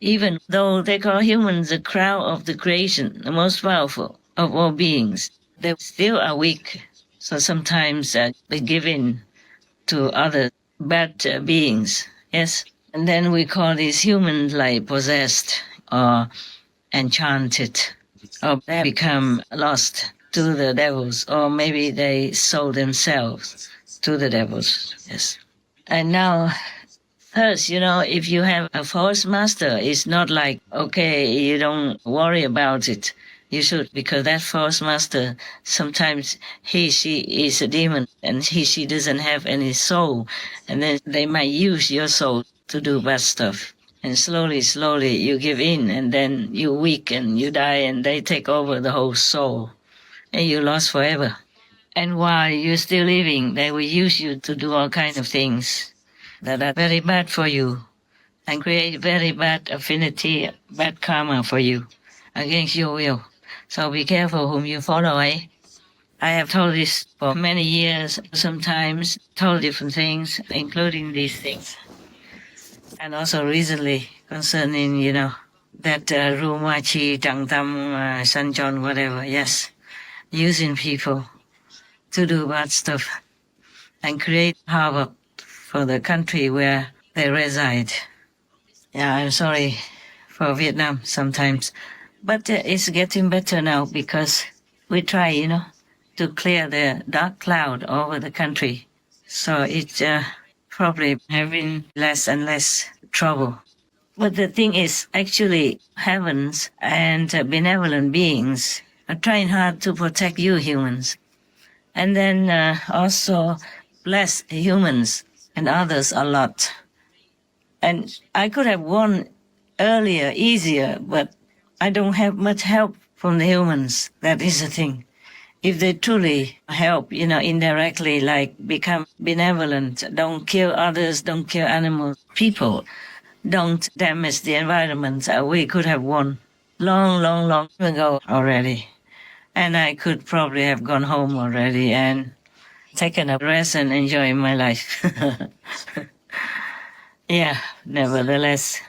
Even though they call humans the crown of the creation, the most powerful of all beings, they still are weak. So sometimes they give in to other bad beings. Yes. And then we call these humans like possessed or enchanted, or they become lost to the devils, or maybe they sold themselves to the devils. Yes. And now, first, if you have a false master, it's not like, okay, you don't worry about it. You should, because that false master, sometimes she is a demon, and she doesn't have any soul. And then they might use your soul to do bad stuff. And slowly, you give in, and then you weak and you die, and they take over the whole soul, and you lost forever. And while you're still living, they will use you to do all kinds of things that are very bad for you and create very bad affinity, bad karma for you against your will. So be careful whom you follow, eh? I have told this for many years, sometimes told different things, including these things. And also recently concerning, that Rumachi, Tangtam, Sanjon, whatever, yes, using people to do bad stuff and create havoc for the country where they reside. Yeah, I'm sorry for Vietnam sometimes. But it's getting better now because we try, to clear the dark cloud over the country. So it's probably having less and less trouble. But the thing is, actually, heavens and benevolent beings are trying hard to protect you humans. And then also bless humans and others a lot. And I could have won earlier, easier, but I don't have much help from the humans. That is the thing. If they truly help, indirectly, like become benevolent, don't kill others, don't kill animals, people, don't damage the environment, we could have won long ago already. And I could probably have gone home already and taken a rest and enjoy my life. Yeah, nevertheless,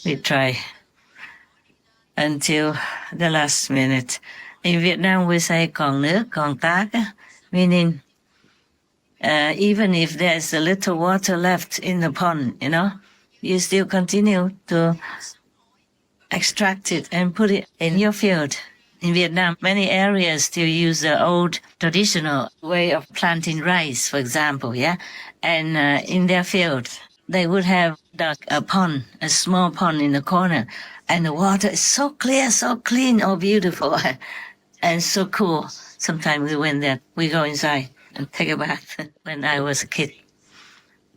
we try until the last minute. In Vietnam, we say còn nước, còn tác, meaning even if there's a little water left in the pond, you still continue to extract it and put it in your field. In Vietnam, many areas still use the old traditional way of planting rice, for example, yeah? And in their field, they would have dug a pond, a small pond in the corner, and the water is so clear, so clean, oh beautiful, and so cool. Sometimes we went there, we go inside and take a bath when I was a kid.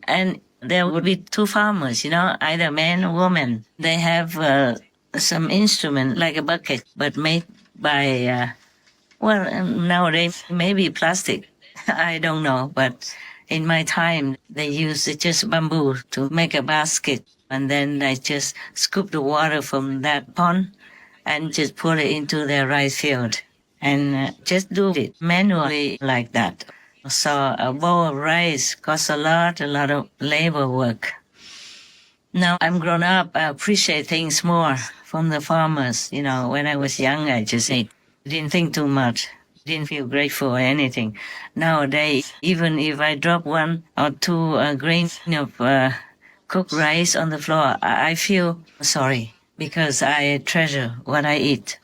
And there would be two farmers, either man or woman. They have some instrument like a bucket, but made by, nowadays maybe plastic. I don't know, but in my time, they used just bamboo to make a basket, and then they just scoop the water from that pond and just put it into their rice field and just do it manually like that. So a bowl of rice costs a lot of labor work. Now I'm grown up, I appreciate things more from the farmers. When I was young, I just didn't think too much. Didn't feel grateful or anything. Nowadays, even if I drop one or two grains of cooked rice on the floor, I feel sorry because I treasure what I eat.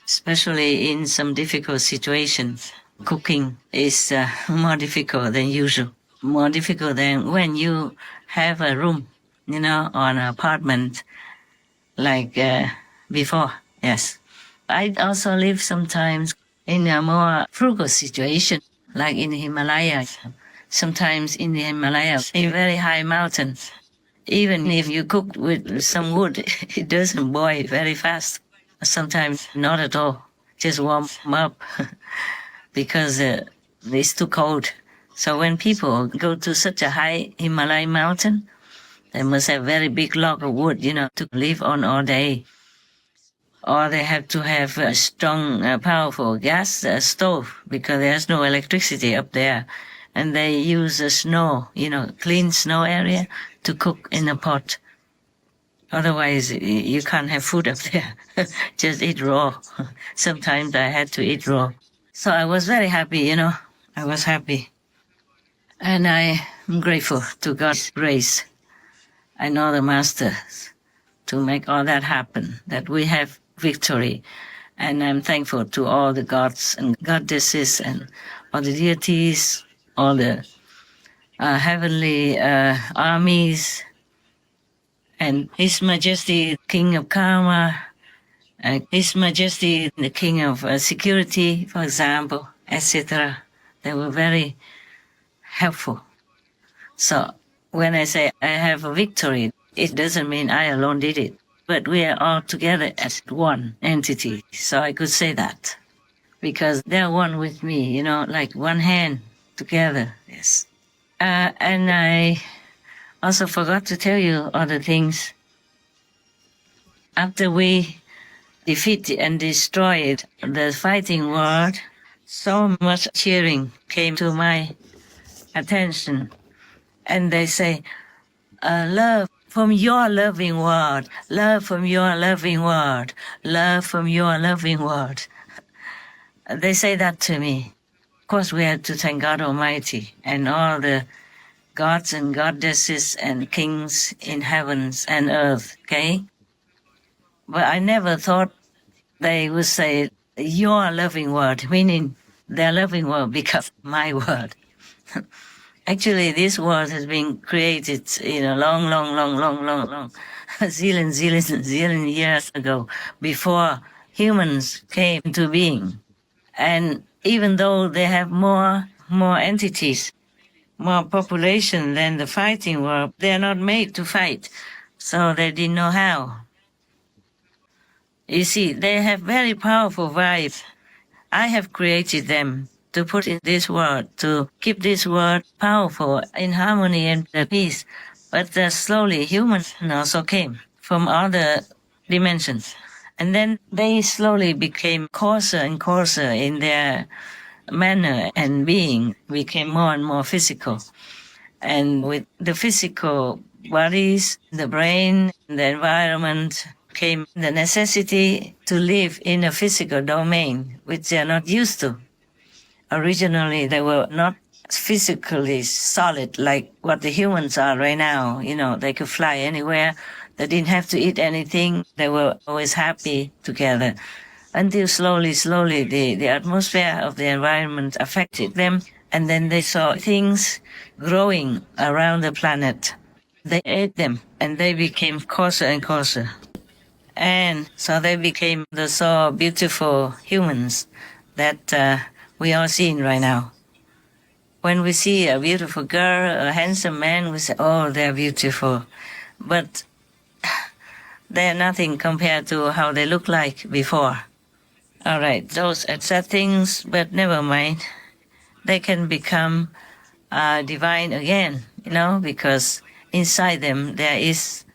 Especially in some difficult situations. Cooking is more difficult than usual. More difficult than when you have a room, or an apartment like before. Yes. I also live sometimes in a more frugal situation, like in the Himalayas. Sometimes in the Himalayas, a very high mountain. Even if you cook with some wood, it doesn't boil very fast. Sometimes not at all. Just warm up because it's too cold. So when people go to such a high Himalayan mountain, they must have very big log of wood, to live on all day. Or they have to have a strong, powerful gas stove because there's no electricity up there. And they use the snow, clean snow area to cook in a pot. Otherwise, you can't have food up there. Just eat raw. Sometimes I had to eat raw. So I was very happy, you know. I was happy. And I am grateful to God's grace and all the masters to make all that happen, that we have victory. And I'm thankful to all the gods and goddesses and all the deities, all the heavenly armies, and His Majesty, King of Karma, His Majesty, the King of Security, for example, etc. They were very helpful. So when I say I have a victory, it doesn't mean I alone did it, but we are all together as one entity. So I could say that because they're one with me, you know, like one hand together. Yes. And I also forgot to tell you other things. After we defeated and destroyed the fighting world, so much cheering came to my attention. And they say, love from your loving world, love from your loving world, love from your loving world. They say that to me. Of course, we have to thank God Almighty and all the gods and goddesses and kings in heavens and earth, okay? But I never thought they would say, your loving word, meaning their loving word becomes my word. Actually, this world has been created in a long, zillion years ago, before humans came into being. And even though they have more entities, more population than the fighting world, they are not made to fight, so they didn't know how. You see, they have very powerful vibes. I have created them to put in this world, to keep this world powerful, in harmony and peace. But slowly humans also came from other dimensions. And then they slowly became coarser and coarser in their manner, and being became more and more physical. And with the physical bodies, the brain, the environment, came the necessity to live in a physical domain, which they are not used to. Originally, they were not physically solid like what the humans are right now. You know, they could fly anywhere. They didn't have to eat anything. They were always happy together. Until slowly, the atmosphere of the environment affected them. And then they saw things growing around the planet. They ate them, and they became coarser and coarser. And so they became the so beautiful humans that we are seeing right now. When we see a beautiful girl, a handsome man, we say, oh, they're beautiful. But they're nothing compared to how they look like before. All right, those are sad things, but never mind. They can become divine again, you know, because inside them there is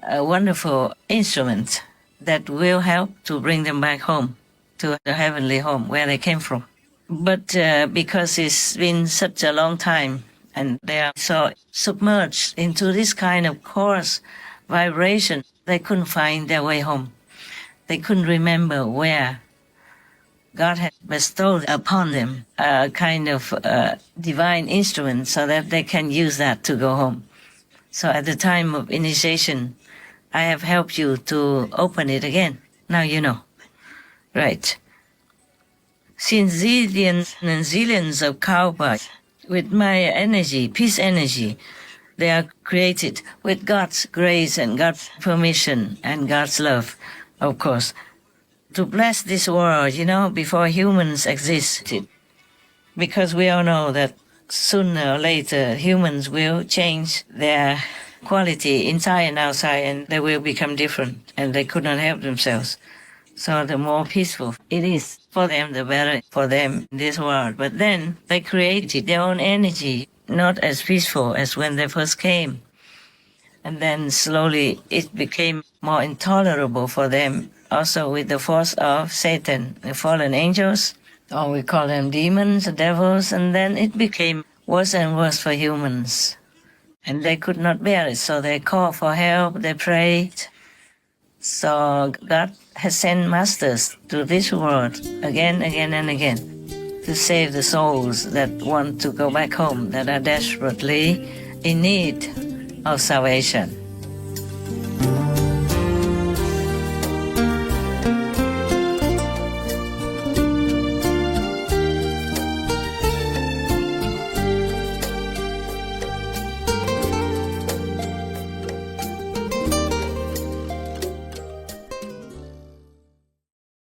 a wonderful instrument that will help to bring them back home, to the heavenly home where they came from. But because it's been such a long time and they are so submerged into this kind of coarse vibration, they couldn't find their way home. They couldn't remember where God had bestowed upon them a kind of divine instrument so that they can use that to go home. So at the time of initiation, I have helped you to open it again. Now you know. Right. Since zillions and zillions of cowbirds, with my energy, peace energy, they are created with God's grace and God's permission and God's love, of course, to bless this world, you know, before humans existed. Because we all know that sooner or later humans will change their quality inside and outside, and they will become different, and they could not help themselves. So the more peaceful it is for them, the better for them in this world. But then they created their own energy, not as peaceful as when they first came. And then slowly it became more intolerable for them, also with the force of Satan, the fallen angels, or we call them demons, devils, and then it became worse and worse for humans. And they could not bear it, so they called for help, they prayed, So God has sent masters to this world again, and again to save the souls that want to go back home, that are desperately in need of salvation.